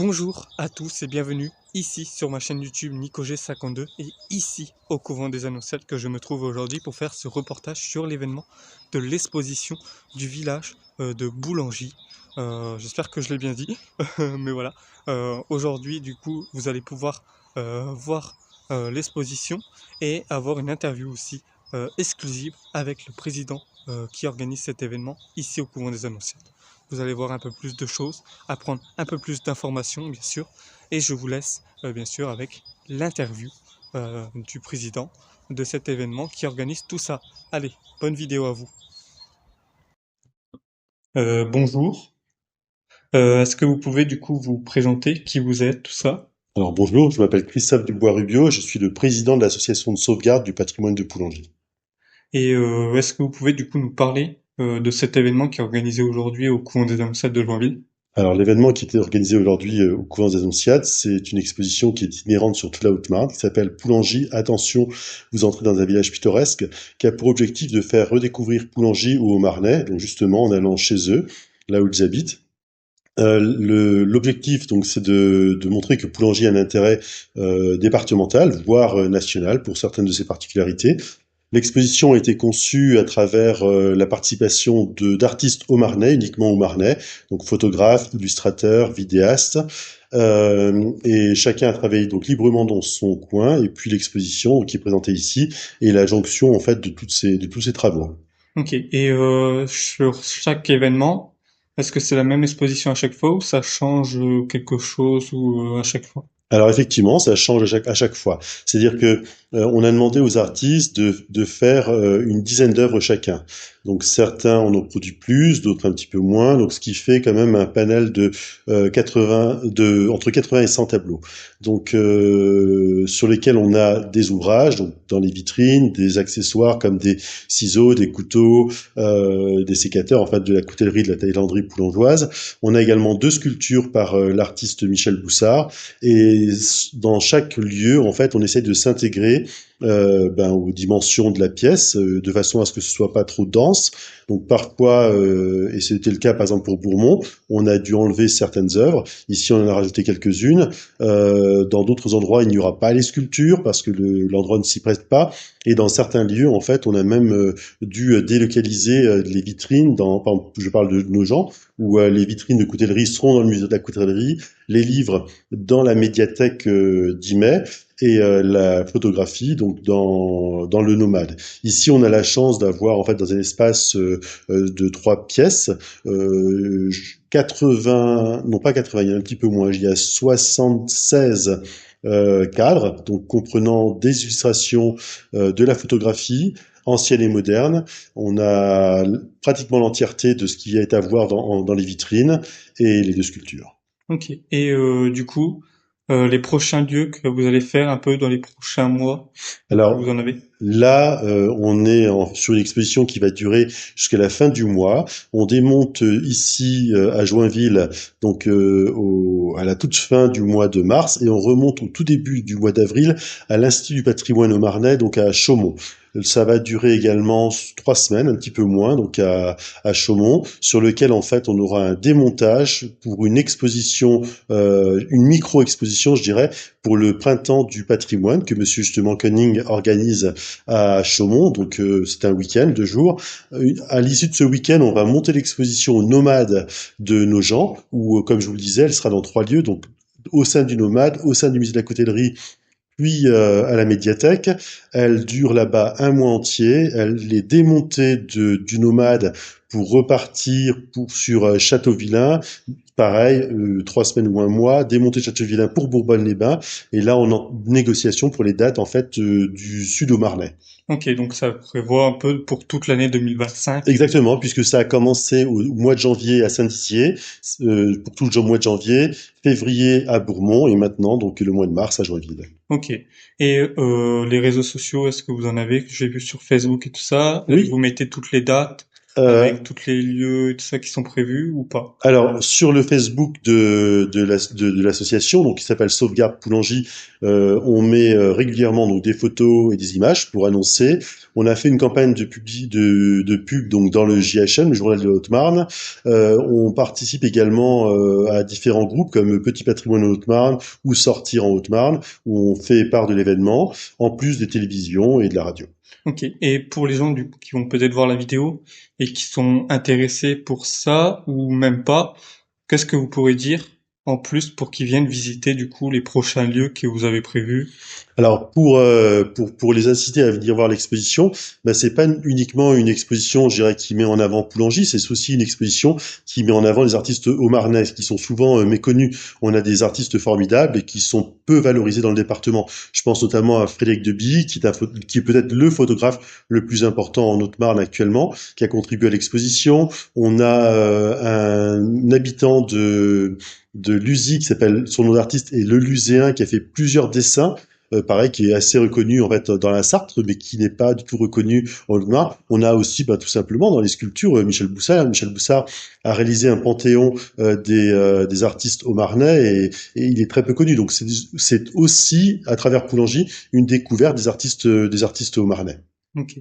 Bonjour à tous et bienvenue ici sur ma chaîne YouTube NicoG52 et ici au couvent des Annonciades que je me trouve aujourd'hui pour faire ce reportage sur l'événement de l'exposition du village de Boulangy. J'espère que je l'ai bien dit, mais voilà. Aujourd'hui du coup vous allez pouvoir voir l'exposition et avoir une interview aussi exclusive avec le président qui organise cet événement ici au couvent des Annonciades. Vous allez voir un peu plus de choses, apprendre un peu plus d'informations, bien sûr. Et je vous laisse, bien sûr, avec l'interview du président de cet événement qui organise tout ça. Allez, bonne vidéo à vous. Bonjour. Est-ce que vous pouvez du coup vous présenter qui vous êtes, tout ça? Alors bonjour, je m'appelle Christophe Dubois-Rubio, je suis le président de l'association de sauvegarde du patrimoine de Poulengy. Et est-ce que vous pouvez du coup nous parler de cet événement qui est organisé aujourd'hui au couvent des Annonciades de Joinville? Alors l'événement qui était organisé aujourd'hui au couvent des Annonciades, c'est une exposition qui est inhérente sur toute la Haute-Marne, qui s'appelle Poulengy, attention, vous entrez dans un village pittoresque, qui a pour objectif de faire redécouvrir Poulengy aux Haut-Marnais, donc justement en allant chez eux, là où ils habitent. L'objectif, donc, c'est de montrer que Poulengy a un intérêt départemental, voire national, pour certaines de ses particularités. L'exposition a été conçue à travers la participation d'artistes haut-marnais, uniquement haut-marnais, donc photographes, illustrateurs, vidéastes, et chacun a travaillé donc librement dans son coin. Et puis l'exposition qui est présentée ici est la jonction en fait de tous ces travaux. Ok. Et sur chaque événement, est-ce que c'est la même exposition à chaque fois ou ça change quelque chose ou à chaque fois? Alors effectivement, ça change à chaque fois. C'est-à-dire que on a demandé aux artistes de faire une dizaine d'œuvres chacun. Donc certains en ont produit plus, d'autres un petit peu moins. Donc ce qui fait quand même un panel de 80, entre 80 et 100 tableaux. Donc sur lesquels on a des ouvrages, donc dans les vitrines, des accessoires comme des ciseaux, des couteaux, des sécateurs, en fait de la coutellerie, de la taillanderie poulengeoise. On a également 2 sculptures par l'artiste Michel Boussard. Et dans chaque lieu, en fait, on essaie de s'intégrer aux dimensions de la pièce, de façon à ce que ce soit pas trop dense. Donc parfois, et c'était le cas par exemple pour Bourmont, on a dû enlever certaines œuvres. Ici, on en a rajouté quelques-unes. Dans d'autres endroits, il n'y aura pas les sculptures parce que l'endroit ne s'y prête pas. Et dans certains lieux, en fait, on a même dû délocaliser les vitrines. Par exemple, je parle de nos gens, où les vitrines de coutellerie seront dans le musée de la coutellerie, les livres dans la médiathèque d'Imay et la photographie donc dans le Nomade. Ici, on a la chance d'avoir en fait dans un espace de 3 pièces 80, non pas 80, il y a un petit peu moins, il y a 76 cadres, donc comprenant des illustrations, de la photographie ancienne et moderne. On a pratiquement l'entièreté de ce qui est à voir dans les vitrines et les 2 sculptures. Ok. Et du coup, les prochains lieux que vous allez faire un peu dans les prochains mois, vous Alors en avez? là, on est sur une exposition qui va durer jusqu'à la fin du mois. On démonte ici à Joinville, donc à la toute fin du mois de mars, et on remonte au tout début du mois d'avril à l'Institut du patrimoine au Marnais, donc à Chaumont. Ça va durer également 3 semaines, un petit peu moins, donc à Chaumont, sur lequel en fait on aura un démontage pour une exposition, une micro-exposition, je dirais, pour le printemps du patrimoine que Monsieur justement Koenig organise à Chaumont. Donc c'est un week-end, 2 jours. À l'issue de ce week-end, on va monter l'exposition Nomade de nos gens, où comme je vous le disais, elle sera dans 3 lieux, donc au sein du Nomade, au sein du musée de la Coutellerie, puis à la médiathèque. Elle dure là-bas un mois entier. Elle est démontée du Nomade pour repartir sur Châteauvillain. Pareil, 3 semaines ou un mois, démonter Châteauvillain pour Bourbonne-les-Bains. Et là, on est en négociation pour les dates en fait du sud au Marnais. Ok, donc ça prévoit un peu pour toute l'année 2025. Exactement, puisque ça a commencé au mois de janvier à Saint-Dizier, pour tout le mois de janvier, février à Bourmont et maintenant donc le mois de mars à Joinville. Ok. Et les réseaux sociaux, est-ce que vous en avez? Que j'ai vu sur Facebook et tout ça. Oui, Vous mettez toutes les dates. Euh, avec tous les lieux et tout ça qui sont prévus ou pas? Alors, sur le Facebook de l'association, donc qui s'appelle Sauvegarde Poulangy, on met régulièrement donc des photos et des images pour annoncer. On a fait une campagne de pub donc dans le JHM, le Journal de Haute-Marne. On participe également à différents groupes comme Petit Patrimoine en Haute-Marne ou Sortir en Haute-Marne, où on fait part de l'événement, en plus des télévisions et de la radio. Ok. Et pour les gens du coup, qui vont peut-être voir la vidéo et qui sont intéressés pour ça ou même pas, qu'est-ce que vous pourrez dire en plus pour qu'ils viennent visiter du coup les prochains lieux que vous avez prévus? Alors pour les inciter à venir voir l'exposition, ben c'est pas uniquement une exposition, je dirais, qui met en avant Poulangy, c'est aussi une exposition qui met en avant les artistes haut-marnais, qui sont souvent méconnus. On a des artistes formidables et qui sont peu valorisés dans le département. Je pense notamment à Frédéric Deby, qui est peut-être le photographe le plus important en Haute-Marne actuellement, qui a contribué à l'exposition. On a un habitant de Luzy qui s'appelle, son nom d'artiste est Le Luzéen, qui a fait plusieurs dessins pareil, qui est assez reconnu en fait dans la Sarthe, mais qui n'est pas du tout reconnu en Haute-Marne. On a aussi, tout simplement, dans les sculptures, Michel Boussard. Michel Boussard a réalisé un panthéon des artistes haut-marnais et il est très peu connu. Donc c'est aussi, à travers Poulangy, une découverte des artistes haut-marnais. Ok.